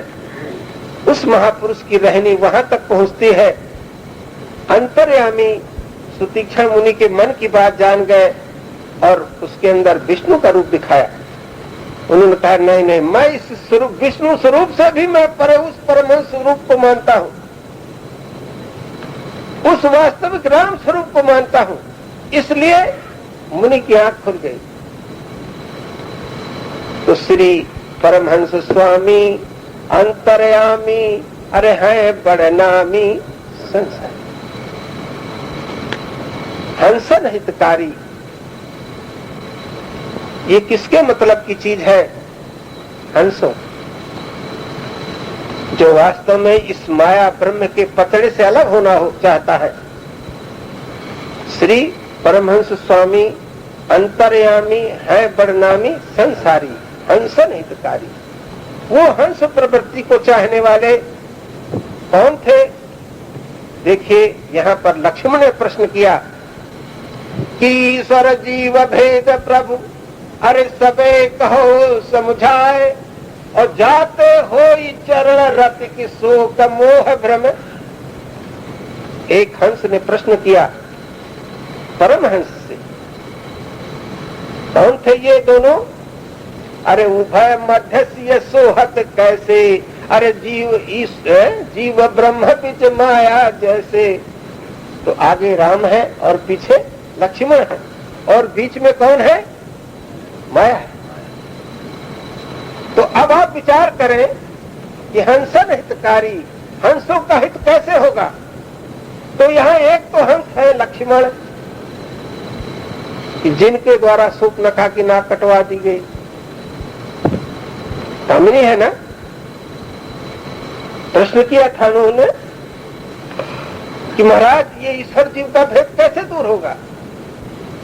उस महापुरुष की रहनी वहां तक पहुंचती है। अंतर्यामी सुतीक्षण मुनि के मन की बात जान गए और उसके अंदर विष्णु का रूप दिखाया। उन्होंने कहा नहीं नहीं, मैं इस स्वरूप विष्णु स्वरूप से भी मैं उस परमहंस स्वरूप को मानता हूँ, उस वास्तविक राम स्वरूप को मानता हूँ। इसलिए मुनि की आंख खुल गई। तो श्री परमहंस स्वामी अंतर्यामी, अरे है बड़नामी संसार। हंसन हितकारी, ये किसके मतलब की चीज है? हंसों, जो वास्तव में इस माया ब्रह्म के पतड़े से अलग होना चाहता है। श्री परमहंस स्वामी अंतर्यामी है बड़नामी संसारी, हंसन हितकारी। वो हंस प्रवृत्ति को चाहने वाले कौन थे? देखिए यहाँ पर लक्ष्मण ने प्रश्न किया कि ईश्वर जीव भेद प्रभु, अरे सबे कहो समझाए, और जाते हो चरण रति की शोक मोह भ्रम। एक हंस ने प्रश्न किया परमहंस से। कौन थे ये दोनों? अरे उभय मध्य सोहत कैसे, अरे जीव ब्रह्म बीच माया जैसे। तो आगे राम है और पीछे लक्ष्मण है, और बीच में कौन है? माया है। तो अब आप विचार करें कि हंसन हितकारी, हंसों का हित कैसे होगा? तो यहाँ एक तो हंस है लक्ष्मण कि जिनके द्वारा सूर्पनखा की नाक कटवा दी गई, कामिनी है ना। प्रश्न किया था उन्होंने कि महाराज ये ईश्वर जीव का भेद कैसे दूर होगा?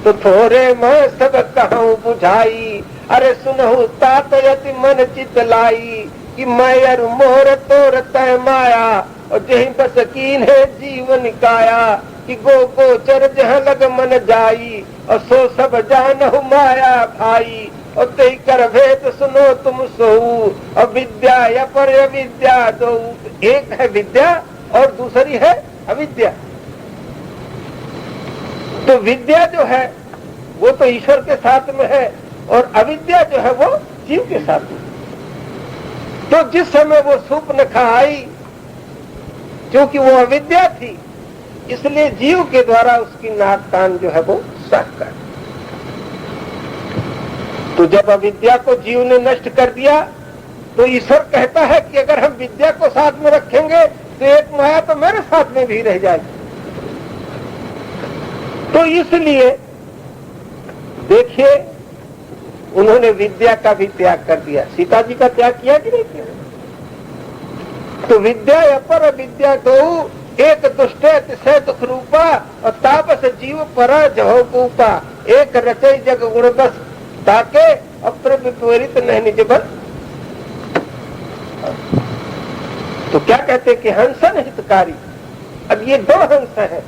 तो थोड़े मैं सब कहूँ बुझाई, अरे सुनहु तात यति मन चित लाई, कि मैं अर मोर तोर तय माया, और जही बस कीन है जीवन काया, कि गो गोचर जहाँ लग मन जाई, और सो सब जानहु माया भाई, और तेई कर भेद सुनो तुम सोऊ, और विद्या या पर विद्या दो। एक है विद्या और दूसरी है अविद्या। तो विद्या जो है वो तो ईश्वर के साथ में है, और अविद्या जो है वो जीव के साथ में। तो जिस समय वो सूर्पनखा आई, क्योंकि वो अविद्या थी, इसलिए जीव के द्वारा उसकी नाक कान जो है वो साफ कर। तो जब अविद्या को जीव ने नष्ट कर दिया, तो ईश्वर कहता है कि अगर हम विद्या को साथ में रखेंगे तो एक माया तो मेरे साथ में भी रह जाएगी। तो इसलिए देखिए उन्होंने विद्या का भी त्याग कर दिया। सीता जी का त्याग किया कि नहीं किया? तो विद्या अपर विद्या दो, एक दुष्ट तिसै दुख रूपा, और तापस जीव पर जहो कूपा, एक रचय जग गुण बस ताके, अपर विपरीत नहीं निज बल। तो क्या कहते कि हंसन हितकारी। अब ये दो हंस हैं,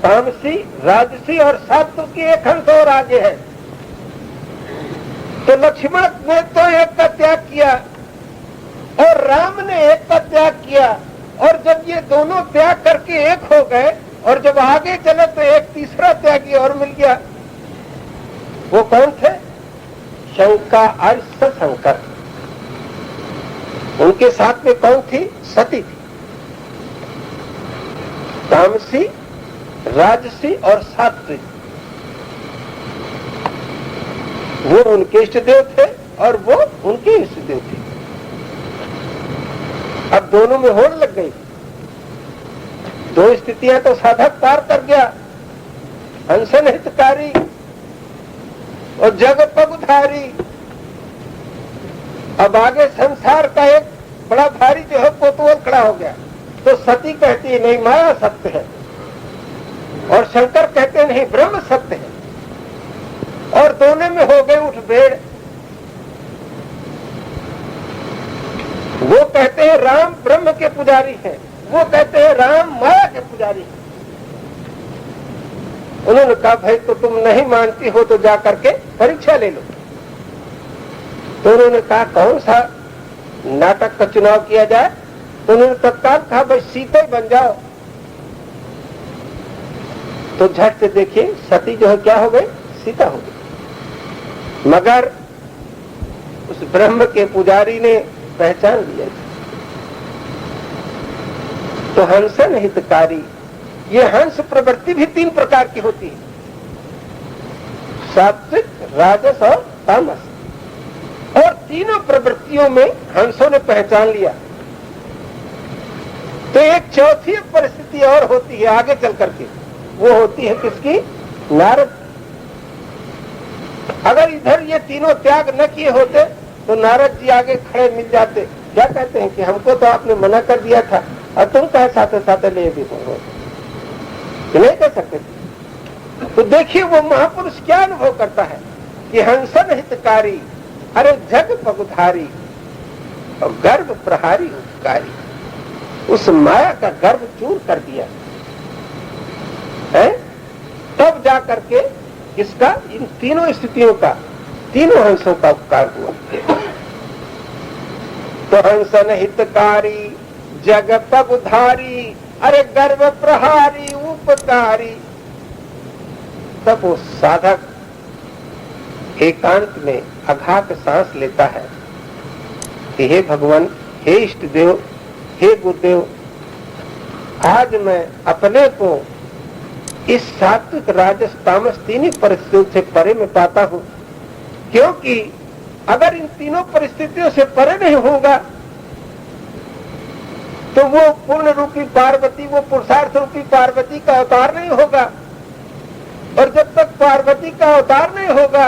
तामसी राजसी और सात्विकी, एक हंस और आगे है। तो लक्ष्मण ने तो एक का त्याग किया और राम ने एक का त्याग किया, और जब ये दोनों त्याग करके एक हो गए और जब आगे चले तो एक तीसरा त्यागी और मिल गया। वो कौन थे? शंका अर्ष शंकर। उनके साथ में कौन थी? सती थी। तामसी राजसी और सात्विक वो उनके इष्ट देव थे और वो उनके इष्ट देव थे। अब दोनों में होड़ लग गई। दो स्थितियां तो साधक पार कर गया, हंसन हितकारी और जग पगुधारी। अब आगे संसार का एक बड़ा भारी जो है कोतवाल खड़ा हो गया। तो सती कहती है नहीं माया सत्य है, और शंकर कहते नहीं ब्रह्म सत्य है, और दोनों में हो गए उठभेड़। वो कहते हैं राम ब्रह्म के पुजारी हैं, वो कहते हैं राम माया के पुजारी हैं। उन्होंने कहा भाई तो तुम नहीं मानती हो तो जा करके परीक्षा ले लो। तो उन्होंने कहा कौन सा नाटक का चुनाव किया जाए? तो उन्होंने तत्काल कहा भाई सीता ही बन जाओ। तो झट से देखिए सती जो है क्या हो गई? सीता हो गई। मगर उस ब्रह्म के पुजारी ने पहचान लिया। तो हंसन हितकारी, ये हंस प्रवृत्ति भी तीन प्रकार की होती है, सात्विक राजस और तामस। और तीनों प्रवृत्तियों में हंसों ने पहचान लिया। तो एक चौथी परिस्थिति और होती है आगे चल करके, वो होती है किसकी? नारद। अगर इधर ये तीनों त्याग न किए होते तो नारद जी आगे खड़े मिल जाते। क्या कहते हैं कि हमको तो आपने मना कर दिया था और तुम कहे साथे साथे ले भी हो, नहीं कह सकते। तो देखिए वो महापुरुष क्या अनुभव करता है कि हंसन हितकारी, अरे जग पगुधारी और गर्भ प्रहारी उपकारी। उस माया का गर्भ चूर कर दिया है, तब जा करके इसका इन तीनों स्थितियों का, तीनों हंसों का उपकार हुआ। तो हंसन हितकारी जग पगुधारी, अरे गर्भ प्रहारी उपकारी। तब वो साधक एकांत में अघात सांस लेता है कि हे भगवान, हे इष्ट देव, हे गुरुदेव, आज मैं अपने को इस सात्विक राजस तामस तीनों परिस्थितियों से परे में पाता हूँ। क्योंकि अगर इन तीनों परिस्थितियों से परे नहीं होगा तो वो पूर्ण रूपी पार्वती, वो पुरुषार्थ रूपी पार्वती का अवतार नहीं होगा। और जब तक पार्वती का अवतार नहीं होगा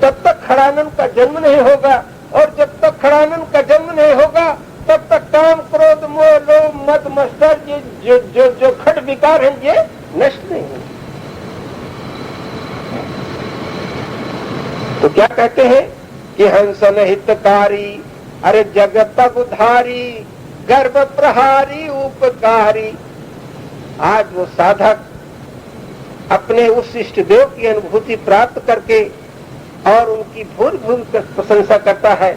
तब तक खड़ानंद का जन्म नहीं होगा। और जब तक खड़ानंद का जन्म नहीं होगा तब तक काम, क्रोध, मोह, लोभ, मद, मत्सर, ये जो खट विकार हैं ये नष्ट नहीं होंगे। तो क्या कहते हैं कि हंसन हितकारी, अरे जगत उधारी, गर्भ प्रहारी उपकारी। आज वो साधक अपने उस इष्ट देव की अनुभूति प्राप्त करके और उनकी भूल भूल कर प्रशंसा करता है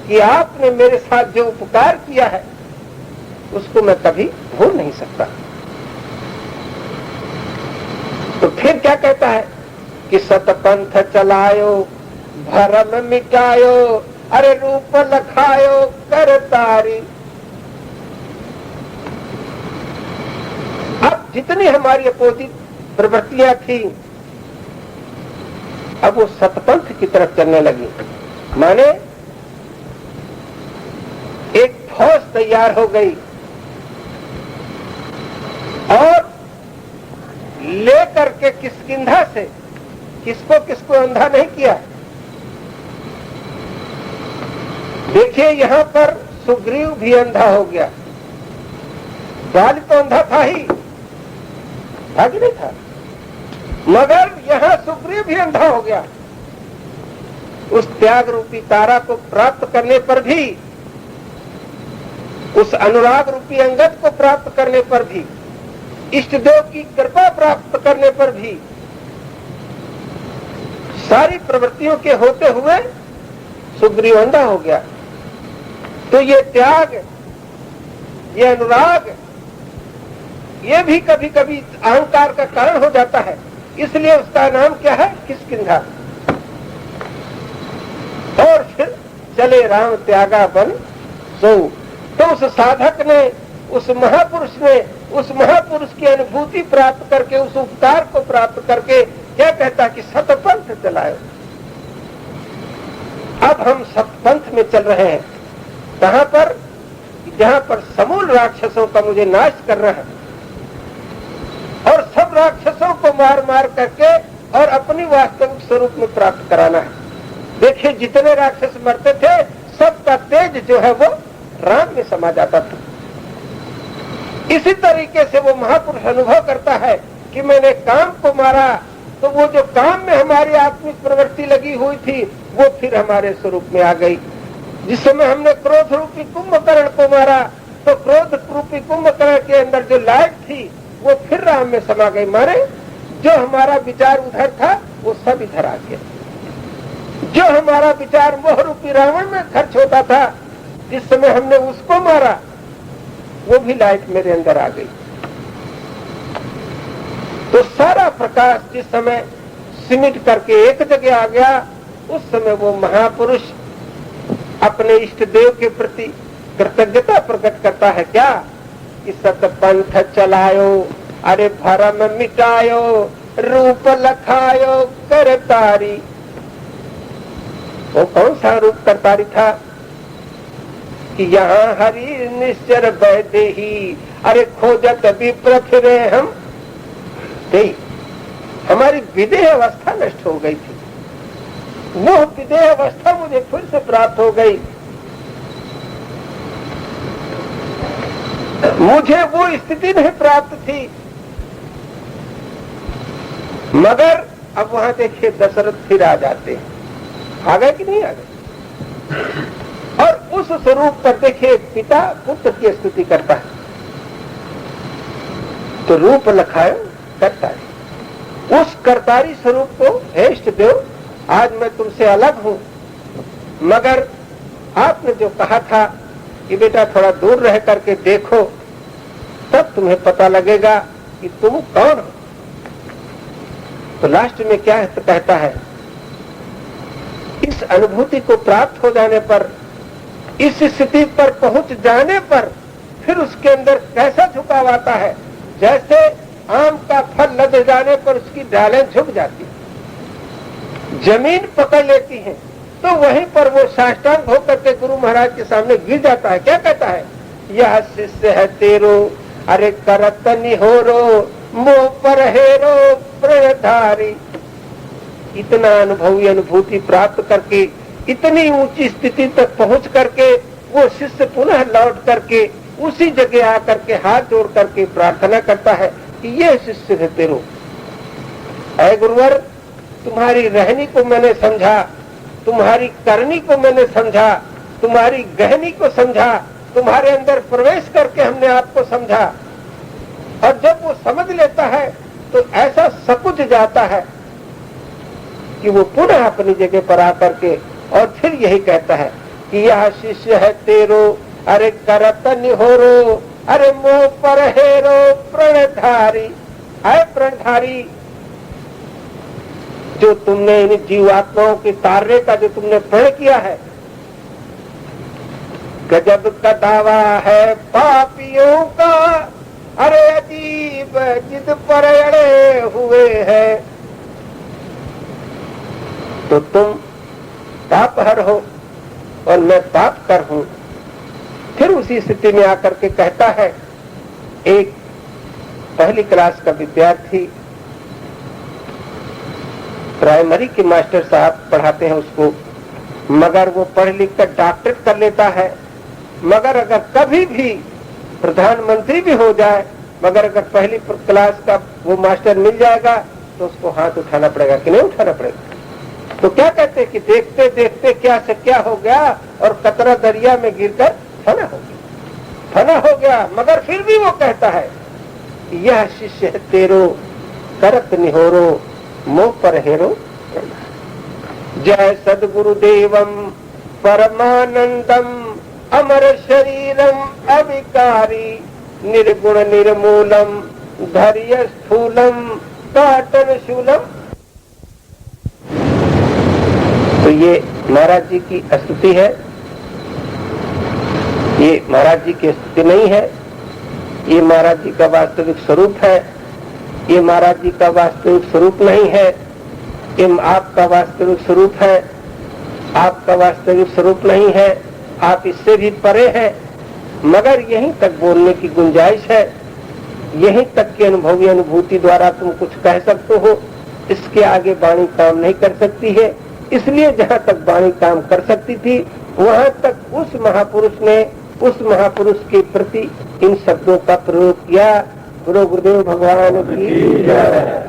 कि आपने मेरे साथ जो उपकार किया है उसको मैं कभी भूल नहीं सकता। तो फिर क्या कहता है कि सतपंथ चलायो, भरम मिटायो, अरे रूप लखायो कर तारी। अब जितनी हमारी अपोजिट प्रवृत्तियां थी अब वो सतपंथ की तरफ चलने लगी। माने एक फौज तैयार हो गई और लेकर के किष्किंधा से किसको अंधा नहीं किया। देखिए यहां पर सुग्रीव भी अंधा हो गया, बाली तो अंधा था ही, था कि नहीं था, मगर यहां सुग्रीव भी अंधा हो गया। उस त्याग रूपी तारा को प्राप्त करने पर भी, उस अनुराग रूपी अंगद को प्राप्त करने पर भी, इष्ट देव की कृपा प्राप्त करने पर भी, सारी प्रवृत्तियों के होते हुए सुग्रीव अंधा हो गया। तो ये त्याग, ये अनुराग, ये भी कभी कभी अहंकार का कारण हो जाता है। इसलिए उसका नाम क्या है, किष्किंधा। और फिर चले राम त्यागा बन सो। तो उस साधक ने, उस महापुरुष की अनुभूति प्राप्त करके, उस उपकार को प्राप्त करके क्या कहता कि सतपंथ चलाओ। अब हम सतपंथ में चल रहे हैं। कहां पर, जहां पर समूल राक्षसों का मुझे नाश करना है और सब राक्षसों को मार मार करके और अपनी वास्तविक स्वरूप में प्राप्त कराना है। देखिए जितने राक्षस मरते थे सबका तेज जो है वो राम में समा जाता था। इसी तरीके से वो महापुरुष अनुभव करता है कि मैंने काम को मारा तो वो जो काम में हमारी आत्मिक प्रवृत्ति लगी हुई थी वो फिर हमारे स्वरूप में आ गई। जिस समय हमने क्रोध रूपी कुंभकर्ण को मारा तो क्रोध रूपी कुंभकर्ण के अंदर जो लाइट थी वो फिर राम में समा गई। मारे जो हमारा विचार उधर था वो सब इधर आ गया। जो हमारा विचार मोह रूपी रावण में खर्च होता था, जिस समय हमने उसको मारा वो भी लाइट मेरे अंदर आ गई। तो सारा प्रकाश जिस समय सिमट करके एक जगह आ गया, उस समय वो महापुरुष अपने इष्ट देव के प्रति कृतज्ञता प्रकट करता है। क्या कि सतपंथ चलायो, अरे भरम मिटायो, रूप लखायो करतारी। वो कौन सा रूप करतारी था कि यहाँ हरि निश्चर बैठे ही, अरे खोजत विप्र फिरे हम। हमारी विदेह अवस्था नष्ट हो गई थी, वो विदेह अवस्था मुझे फिर से प्राप्त हो गई। मुझे वो स्थिति नहीं प्राप्त थी। मगर अब वहां देखिए दशरथ फिर आ जाते हैं, आ गए कि नहीं आ गए। और उस स्वरूप पर देखिए पिता पुत्र की स्तुति करता है। तो रूप लखायो करता है, उस करतारी स्वरूप को, हे इष्ट देव आज मैं तुमसे अलग हूं, मगर आपने जो कहा था कि बेटा थोड़ा दूर रह करके देखो तब तुम्हें पता लगेगा कि तुम कौन हो। तो लास्ट में क्या कहता है, इस अनुभूति को प्राप्त हो जाने पर, इस स्थिति पर पहुंच जाने पर फिर उसके अंदर कैसा झुकाव आता है। जैसे आम का फल लद जाने पर उसकी डालें झुक जाती, जमीन पकड़ लेती हैं, तो वहीं पर वो साष्टांग होकर के गुरु महाराज के सामने गिर जाता है। क्या कहता है यह शिष्य है तेरो, अरे करत निहोरो मोह पर हेरो प्रणधारी। इतना अनुभवी अनुभूति प्राप्त करके, इतनी ऊंची स्थिति तक पहुंच करके वो शिष्य पुनः लौट करके उसी जगह आकर के हाथ जोड़ करके प्रार्थना करता है कि ये शिष्य है तेरो। ऐ गुरुवर, तुम्हारी रहनी को मैंने समझा, तुम्हारी करनी को मैंने समझा, तुम्हारी गहनी को समझा, तुम्हारे अंदर प्रवेश करके हमने आपको समझा। और जब वो समझ लेता है तो ऐसा सकुच जाता है कि वो पुनः अपनी जगह पर आकर के और फिर यही कहता है कि यह शिष्य है तेरो, अरे करत निहोरो, अरे मोह पर हेरो प्रणधारी। है प्रणधारी, जो तुमने इन जीवात्माओं के तारने का जो तुमने प्रण किया है, गजब का दावा है पापियों का, अरे अजीब जिद पर अड़े हुए हैं। तो तुम पापहर हो और मैं पाप कर हूं। फिर उसी स्थिति में आकर के कहता है, एक पहली क्लास का विद्यार्थी, प्राइमरी के मास्टर साहब पढ़ाते हैं उसको, मगर वो पढ़ लिख कर डॉक्टरेट कर लेता है, मगर अगर कभी भी प्रधानमंत्री भी हो जाए, मगर अगर पहली क्लास का वो मास्टर मिल जाएगा तो उसको हाथ उठाना पड़ेगा कि नहीं उठाना पड़ेगा। तो क्या कहते हैं कि देखते देखते क्या से क्या हो गया और कतरा दरिया में गिरकर फना हो गया, फना हो गया। मगर फिर भी वो कहता है कि यह शिष्य है तेरो, करत निहोरो मोह पर हेरो। जय सद्गुरुदेवम परमानंदम अमर शरीरम अविकारी, निर्गुण निर्मूलम धैर्य स्थूलम काटन शूलम। तो ये महाराज जी की स्तुति है, ये महाराज जी की स्तुति नहीं है, ये महाराज जी का वास्तविक स्वरूप है। ये महाराज जी का वास्तविक स्वरूप नहीं है, ये आपका वास्तविक स्वरूप है। आपका वास्तविक स्वरूप नहीं है, आप इससे भी परे हैं, मगर यहीं तक बोलने की गुंजाइश है, यहीं तक की अनुभवी अनुभूति द्वारा तुम कुछ कह सकते हो। इसके आगे वाणी काम नहीं कर सकती है। इसलिए जहाँ तक वाणी काम कर सकती थी वहां तक उस महापुरुष ने उस महापुरुष के प्रति इन शब्दों का प्रयोग किया। गुरु गुरुदेव भगवान की जय।